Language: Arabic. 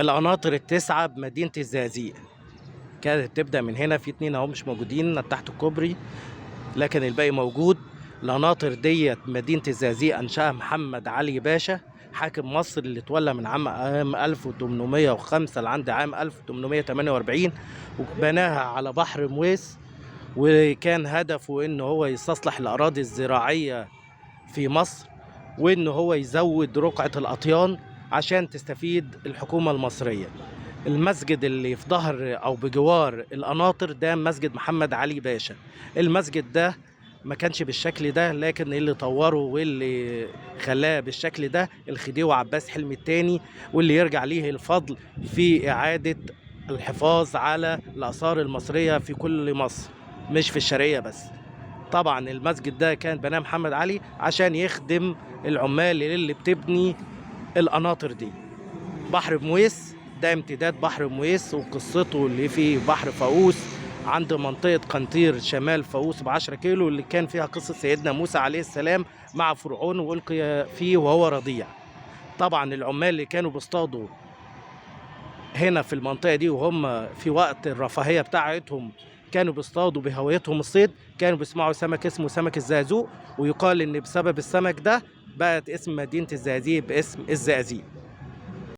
القناطر التسعة بمدينة الزقازيق كانت تبدأ من هنا، في اتنين اهو مش موجودين تحت الكوبري لكن الباقي موجود. القناطر ديت مدينة الزقازيق أنشأها محمد علي باشا حاكم مصر اللي اتولى من عام 1805 لعند عام 1848، وبناها على بحر مويس، وكان هدفه ان هو يستصلح الأراضي الزراعية في مصر، وان هو يزود رقعة الأطيان عشان تستفيد الحكومة المصرية. المسجد اللي في ظهر او بجوار القناطر ده مسجد محمد علي باشا. المسجد ده ما كانش بالشكل ده، لكن اللي طوره واللي خلاه بالشكل ده الخديوي عباس حلمي الثاني، واللي يرجع ليه الفضل في إعادة الحفاظ على الآثار المصرية في كل مصر مش في الشرقية بس. طبعا المسجد ده كان بناه محمد علي عشان يخدم العمال اللي بتبني القناطر دي. بحر مويس ده امتداد بحر مويس وقصته اللي في بحر فاقوس عند منطقة قنطير شمال فاقوس ب10 كيلو، اللي كان فيها قصة سيدنا موسى عليه السلام مع فرعون وألقي فيه وهو رضيع. طبعا العمال اللي كانوا بيصطادوا هنا في المنطقة دي وهم في وقت الرفاهية بتاعتهم كانوا بيصطادوا بهوايتهم الصيد، كانوا بيسمعوا سمك اسمه سمك الزقازوق، ويقال ان بسبب السمك ده بقت اسم مدينة الزقازيق باسم الزقازيق.